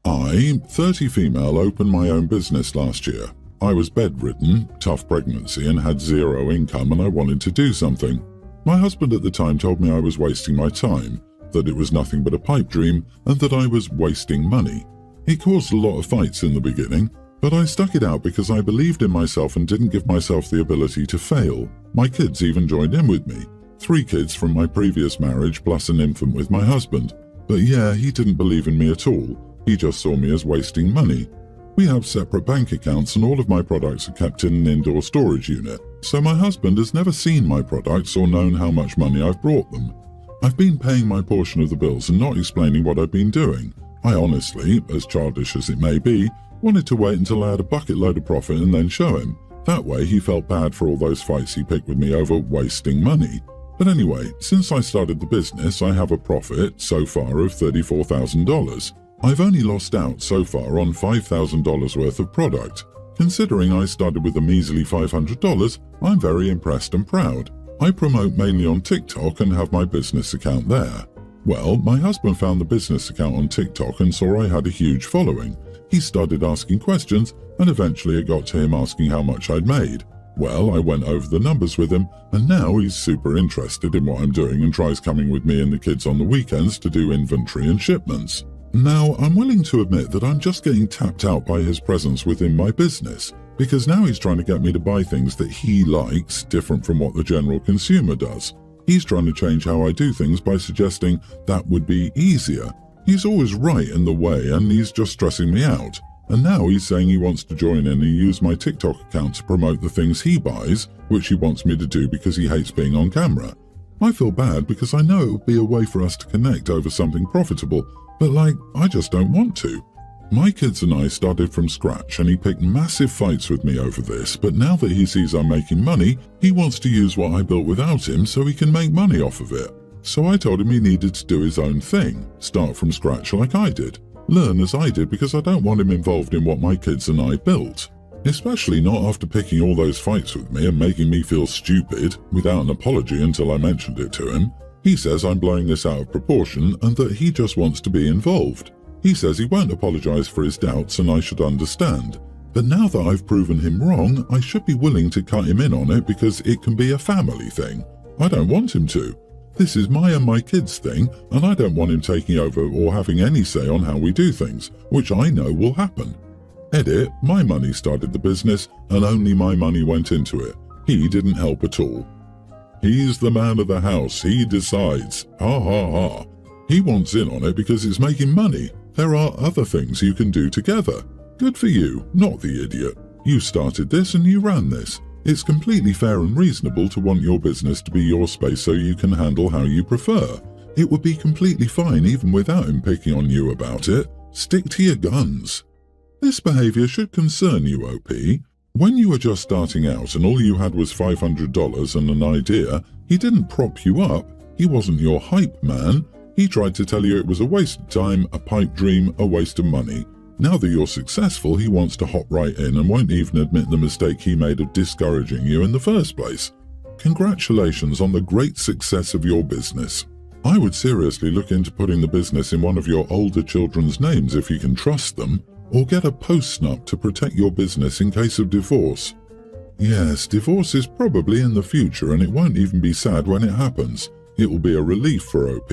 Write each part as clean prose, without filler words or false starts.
I, 30 female, opened my own business last year. I was bedridden, tough pregnancy, and had zero income, and I wanted to do something. My husband at the time told me I was wasting my time, that it was nothing but a pipe dream, and that I was wasting money. It caused a lot of fights in the beginning, but I stuck it out because I believed in myself and didn't give myself the ability to fail. My kids even joined in with me. 3 kids from my previous marriage plus an infant with my husband. But yeah, he didn't believe in me at all. He just saw me as wasting money. We have separate bank accounts and all of my products are kept in an indoor storage unit. So my husband has never seen my products or known how much money I've brought them. I've been paying my portion of the bills and not explaining what I've been doing. I honestly, as childish as it may be, wanted to wait until I had a bucket load of profit and then show him. That way he felt bad for all those fights he picked with me over wasting money. But anyway, since I started the business, I have a profit so far of $34,000. I've only lost out so far on $5,000 worth of product. Considering I started with a measly $500, I'm very impressed and proud. I promote mainly on TikTok and have my business account there. Well, my husband found the business account on TikTok and saw I had a huge following. He started asking questions and eventually it got to him asking how much I'd made. Well, I went over the numbers with him and now he's super interested in what I'm doing and tries coming with me and the kids on the weekends to do inventory and shipments. Now, I'm willing to admit that I'm just getting tapped out by his presence within my business, because now he's trying to get me to buy things that he likes, different from what the general consumer does. He's trying to change how I do things by suggesting that would be easier. He's always right in the way and he's just stressing me out. And now he's saying he wants to join in and use my TikTok account to promote the things he buys, which he wants me to do because he hates being on camera. I feel bad because I know it would be a way for us to connect over something profitable, but I just don't want to. My kids and I started from scratch and he picked massive fights with me over this, but now that he sees I'm making money, he wants to use what I built without him so he can make money off of it. So I told him he needed to do his own thing, start from scratch like I did. Learn as I did because I don't want him involved in what my kids and I built. Especially not after picking all those fights with me and making me feel stupid without an apology until I mentioned it to him. He says I'm blowing this out of proportion and that he just wants to be involved. He says he won't apologize for his doubts and I should understand. But now that I've proven him wrong, I should be willing to cut him in on it because it can be a family thing. I don't want him to. This is my and my kids' thing and I don't want him taking over or having any say on how we do things, which I know will happen. Edit, my money started the business and only my money went into it. He didn't help at all. He's the man of the house, he decides. Ha ha ha. He wants in on it because it's making money. There are other things you can do together. Good for you, not the idiot. You started this and you ran this. It's completely fair and reasonable to want your business to be your space so you can handle how you prefer. It would be completely fine even without him picking on you about it. Stick to your guns. This behavior should concern you, OP. When you were just starting out and all you had was $500 and an idea, he didn't prop you up. He wasn't your hype man. He tried to tell you it was a waste of time, a pipe dream, a waste of money. Now that you're successful, he wants to hop right in and won't even admit the mistake he made of discouraging you in the first place. Congratulations on the great success of your business. I would seriously look into putting the business in one of your older children's names if you can trust them, or get a post-nup to protect your business in case of divorce. Yes, divorce is probably in the future and it won't even be sad when it happens. It will be a relief for OP.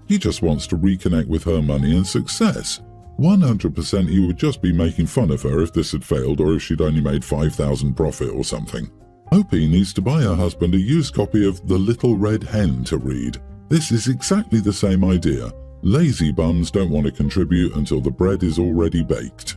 He just wants to reconnect with her money and success. 100% he would just be making fun of her if this had failed or if she'd only made $5,000 profit or something. OP needs to buy her husband a used copy of The Little Red Hen to read. This is exactly the same idea. Lazy bums don't want to contribute until the bread is already baked.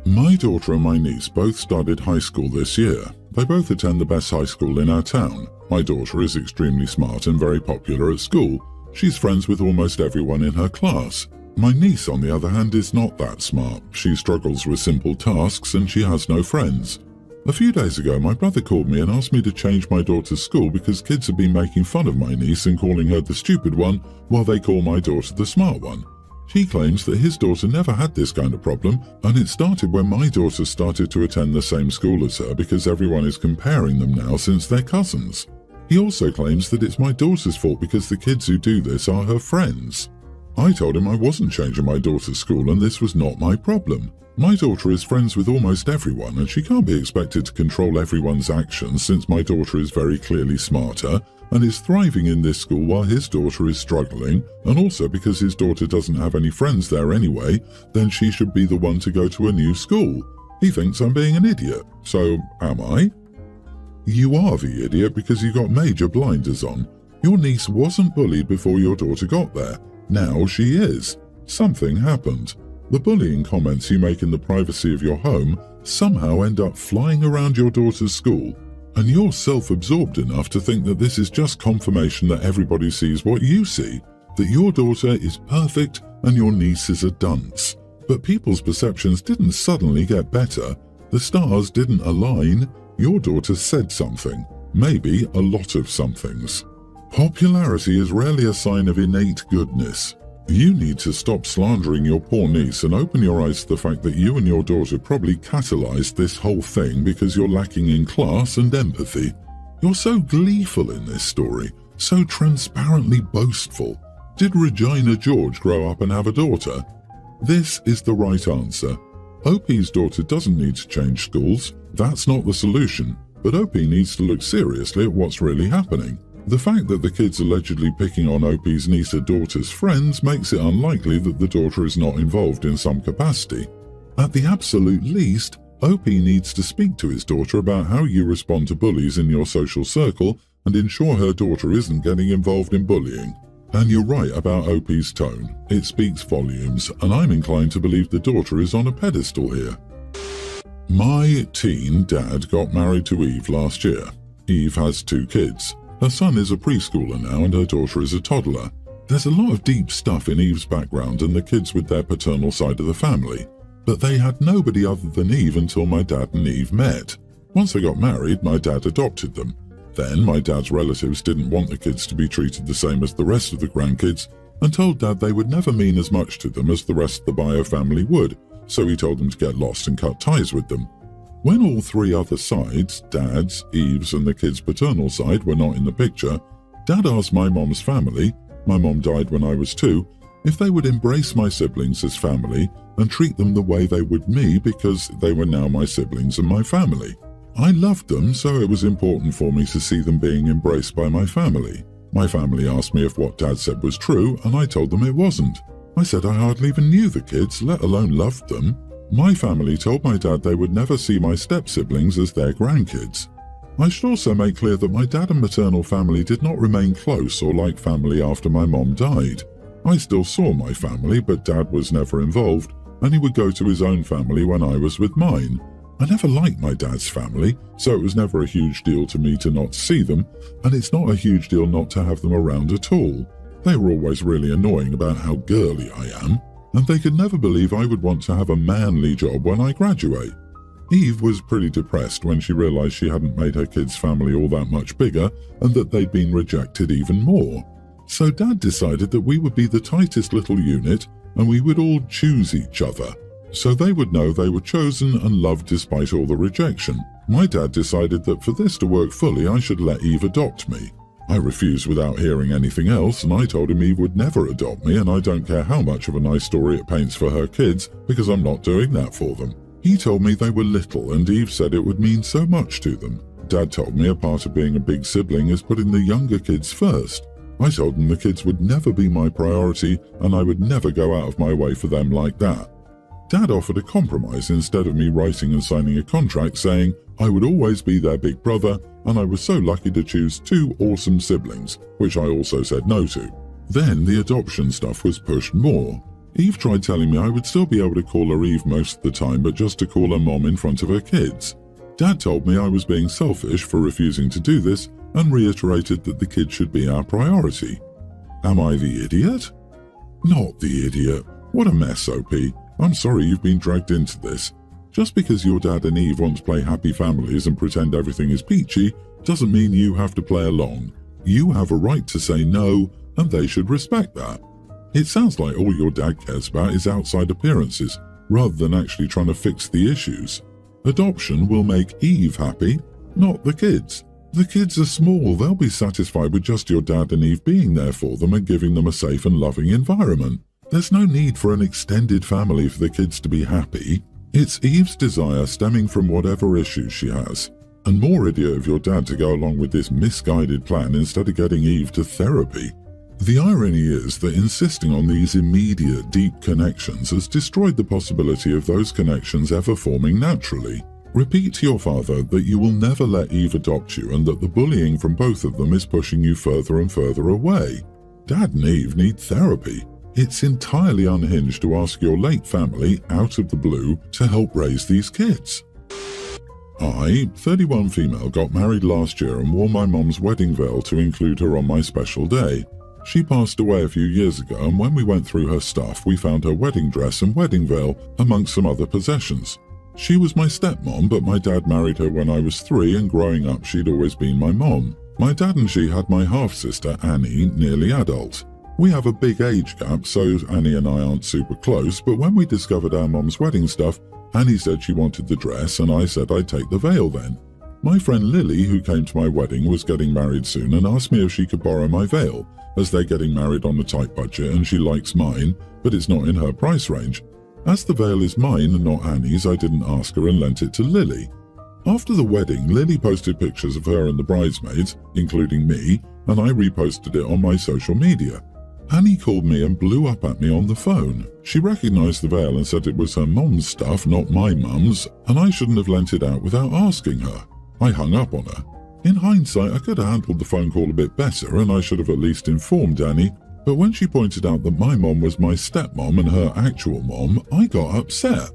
My daughter and my niece both started high school this year. They both attend the best high school in our town. My daughter is extremely smart and very popular at school. She's friends with almost everyone in her class. My niece, on the other hand, is not that smart. She struggles with simple tasks and she has no friends. A few days ago, my brother called me and asked me to change my daughter's school because kids have been making fun of my niece and calling her the stupid one while they call my daughter the smart one. He claims that his daughter never had this kind of problem and it started when my daughter started to attend the same school as her because everyone is comparing them now since they're cousins. He also claims that it's my daughter's fault because the kids who do this are her friends. I told him I wasn't changing my daughter's school and this was not my problem. My daughter is friends with almost everyone and she can't be expected to control everyone's actions since my daughter is very clearly smarter and is thriving in this school while his daughter is struggling, and also because his daughter doesn't have any friends there anyway, then she should be the one to go to a new school. He thinks I'm being an idiot. So, am I? You are the idiot because you got major blinders on. Your niece wasn't bullied before your daughter got there. Now she is. Something happened. The bullying comments you make in the privacy of your home somehow end up flying around your daughter's school. And you're self-absorbed enough to think that this is just confirmation that everybody sees what you see, that your daughter is perfect and your niece is a dunce. But people's perceptions didn't suddenly get better. The stars didn't align. Your daughter said something, maybe a lot of somethings. Popularity is rarely a sign of innate goodness. You need to stop slandering your poor niece and open your eyes to the fact that you and your daughter probably catalyzed this whole thing because you're lacking in class and empathy. You're so gleeful in this story, so transparently boastful. Did Regina George grow up and have a daughter? This is the right answer. OP's daughter doesn't need to change schools. That's not the solution. But OP needs to look seriously at what's really happening. The fact that the kid's allegedly picking on OP's niece or daughter's friends makes it unlikely that the daughter is not involved in some capacity. At the absolute least, OP needs to speak to his daughter about how you respond to bullies in your social circle and ensure her daughter isn't getting involved in bullying. And you're right about OP's tone. It speaks volumes, and I'm inclined to believe the daughter is on a pedestal here. My teen dad got married to Eve last year. Eve has 2 kids. Her son is a preschooler now and her daughter is a toddler. There's a lot of deep stuff in Eve's background and the kids with their paternal side of the family. But they had nobody other than Eve until my dad and Eve met. Once they got married, my dad adopted them. Then my dad's relatives didn't want the kids to be treated the same as the rest of the grandkids and told Dad they would never mean as much to them as the rest of the Bio family would, so he told them to get lost and cut ties with them. When all 3 other sides, Dad's, Eve's and the kids' paternal side, were not in the picture, Dad asked my mom's family, my mom died when I was 2, if they would embrace my siblings as family and treat them the way they would me because they were now my siblings and my family. I loved them, so it was important for me to see them being embraced by my family. My family asked me if what Dad said was true, and I told them it wasn't. I said I hardly even knew the kids, let alone loved them. My family told my dad they would never see my step-siblings as their grandkids. I should also make clear that my dad and maternal family did not remain close or like family after my mom died. I still saw my family, but Dad was never involved, and he would go to his own family when I was with mine. I never liked my dad's family, so it was never a huge deal to me to not see them, and it's not a huge deal not to have them around at all. They were always really annoying about how girly I am, and they could never believe I would want to have a manly job when I graduate. Eve was pretty depressed when she realized she hadn't made her kids' family all that much bigger and that they'd been rejected even more. So Dad decided that we would be the tightest little unit and we would all choose each other, so they would know they were chosen and loved despite all the rejection. My dad decided that for this to work fully, I should let Eve adopt me. I refused without hearing anything else, and I told him Eve would never adopt me, and I don't care how much of a nice story it paints for her kids, because I'm not doing that for them. He told me they were little, and Eve said it would mean so much to them. Dad told me a part of being a big sibling is putting the younger kids first. I told him the kids would never be my priority, and I would never go out of my way for them like that. Dad offered a compromise instead of me writing and signing a contract saying I would always be their big brother, and I was so lucky to choose 2 awesome siblings, which I also said no to. Then the adoption stuff was pushed more. Eve tried telling me I would still be able to call her Eve most of the time, but just to call her mom in front of her kids. Dad told me I was being selfish for refusing to do this and reiterated that the kids should be our priority. Am I the idiot? Not the idiot. What a mess, OP. I'm sorry you've been dragged into this. Just because your dad and Eve want to play happy families and pretend everything is peachy doesn't mean you have to play along. You have a right to say no, and they should respect that. It sounds like all your dad cares about is outside appearances, rather than actually trying to fix the issues. Adoption will make Eve happy, not the kids. The kids are small, they'll be satisfied with just your dad and Eve being there for them and giving them a safe and loving environment. There's no need for an extended family for the kids to be happy. It's Eve's desire stemming from whatever issues she has. And more idiot of your dad to go along with this misguided plan instead of getting Eve to therapy. The irony is that insisting on these immediate, deep connections has destroyed the possibility of those connections ever forming naturally. Repeat to your father that you will never let Eve adopt you and that the bullying from both of them is pushing you further and further away. Dad and Eve need therapy. It's entirely unhinged to ask your late family, out of the blue, to help raise these kids. I, 31 female, got married last year and wore my mom's wedding veil to include her on my special day. She passed away a few years ago, and when we went through her stuff, we found her wedding dress and wedding veil, amongst some other possessions. She was my stepmom, but my dad married her when I was 3, and growing up she'd always been my mom. My dad and she had my half-sister, Annie, nearly adult. We have a big age gap, so Annie and I aren't super close, but when we discovered our mom's wedding stuff, Annie said she wanted the dress, and I said I'd take the veil then. My friend Lily, who came to my wedding, was getting married soon and asked me if she could borrow my veil, as they're getting married on a tight budget and she likes mine, but it's not in her price range. As the veil is mine and not Annie's, I didn't ask her and lent it to Lily. After the wedding, Lily posted pictures of her and the bridesmaids, including me, and I reposted it on my social media. Annie called me and blew up at me on the phone. She recognized the veil and said it was her mom's stuff, not my mum's, and I shouldn't have lent it out without asking her. I hung up on her. In hindsight, I could have handled the phone call a bit better and I should have at least informed Annie, but when she pointed out that my mom was my stepmom and her actual mom, I got upset.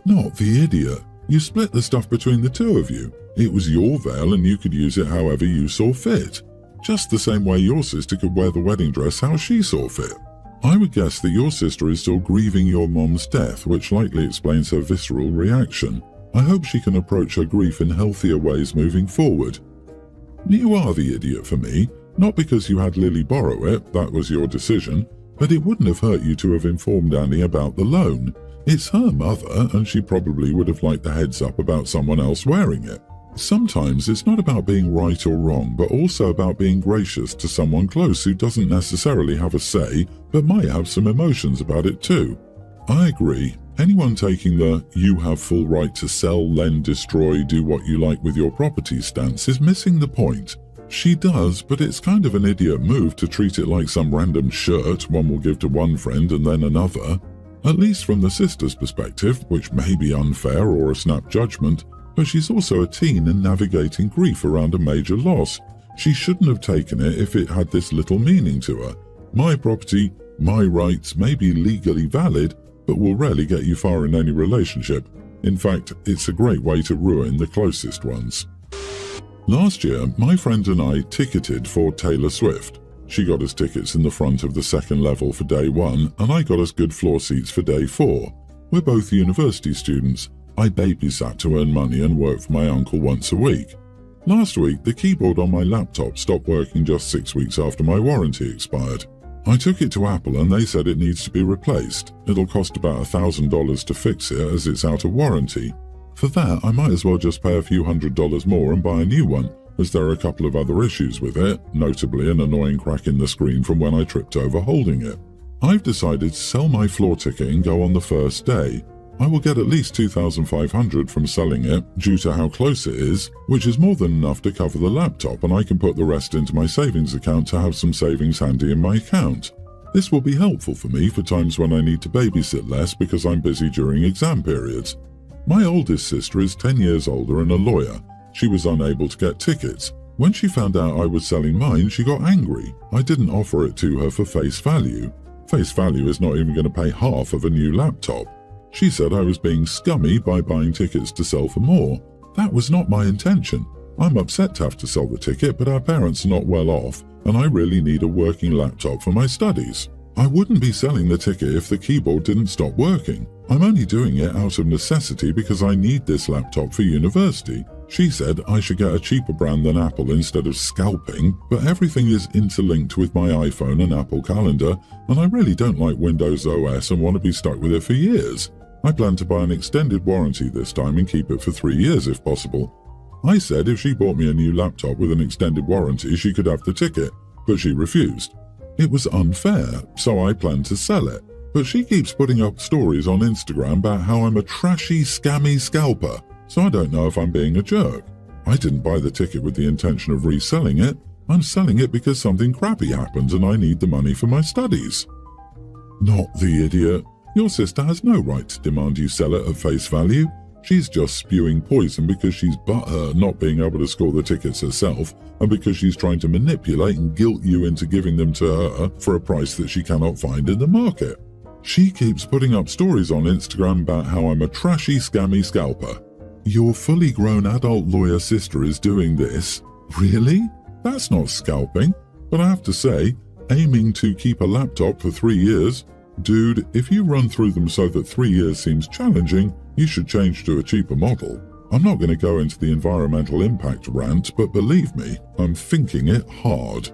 Not the idiot. You split the stuff between the two of you. It was your veil and you could use it however you saw fit. Just the same way your sister could wear the wedding dress how she saw fit. I would guess that your sister is still grieving your mom's death, which likely explains her visceral reaction. I hope she can approach her grief in healthier ways moving forward. You are the idiot for me, not because you had Lily borrow it, that was your decision, but it wouldn't have hurt you to have informed Annie about the loan. It's her mother, and she probably would have liked the heads up about someone else wearing it. Sometimes it's not about being right or wrong, but also about being gracious to someone close who doesn't necessarily have a say, but might have some emotions about it too. I agree. Anyone taking the "you have full right to sell, lend, destroy, do what you like with your property" stance is missing the point. She does, but it's kind of an idiot move to treat it like some random shirt one will give to one friend and then another. At least from the sister's perspective, which may be unfair or a snap judgment, but she's also a teen and navigating grief around a major loss. She shouldn't have taken it if it had this little meaning to her. My property, my rights may be legally valid, but will rarely get you far in any relationship. In fact, it's a great way to ruin the closest ones. Last year, my friend and I ticketed for Taylor Swift. She got us tickets in the front of the second level for day 1, and I got us good floor seats for day 4. We're both university students. I babysat to earn money and work for my uncle once a week. Last week, the keyboard on my laptop stopped working just 6 weeks after my warranty expired. I took it to Apple and they said it needs to be replaced. It'll cost about $1,000 to fix it as it's out of warranty. For that, I might as well just pay a few $100s more and buy a new one, as there are a couple of other issues with it, notably an annoying crack in the screen from when I tripped over holding it. I've decided to sell my floor ticket and go on the first day. I will get at least $2,500 from selling it due to how close it is, which is more than enough to cover the laptop, and I can put the rest into my savings account to have some savings handy in my account. This will be helpful for me for times when I need to babysit less because I'm busy during exam periods. My oldest sister is 10 years older and a lawyer. She was unable to get tickets. When she found out I was selling mine, she got angry. I didn't offer it to her for face value. Face value is not even going to pay half of a new laptop. She said I was being scummy by buying tickets to sell for more. That was not my intention. I'm upset to have to sell the ticket, but our parents are not well off, and I really need a working laptop for my studies. I wouldn't be selling the ticket if the keyboard didn't stop working. I'm only doing it out of necessity because I need this laptop for university. She said I should get a cheaper brand than Apple instead of scalping, but everything is interlinked with my iPhone and Apple Calendar, and I really don't like Windows OS and want to be stuck with it for years. I plan to buy an extended warranty this time and keep it for 3 years if possible. I said if she bought me a new laptop with an extended warranty, she could have the ticket, but she refused. It was unfair, so I planned to sell it. But she keeps putting up stories on Instagram about how I'm a trashy, scammy scalper, so I don't know if I'm being a jerk. I didn't buy the ticket with the intention of reselling it. I'm selling it because something crappy happened and I need the money for my studies. Not the idiot. Your sister has no right to demand you sell it at face value. She's just spewing poison because she's butthurt not being able to score the tickets herself, and because she's trying to manipulate and guilt you into giving them to her for a price that she cannot find in the market. She keeps putting up stories on Instagram about how I'm a trashy, scammy scalper. Your fully grown adult lawyer sister is doing this? Really? That's not scalping. But I have to say, aiming to keep a laptop for 3 years, dude, if you run through them so that 3 years seems challenging, you should change to a cheaper model. I'm not going to go into the environmental impact rant, but believe me, I'm thinking it hard.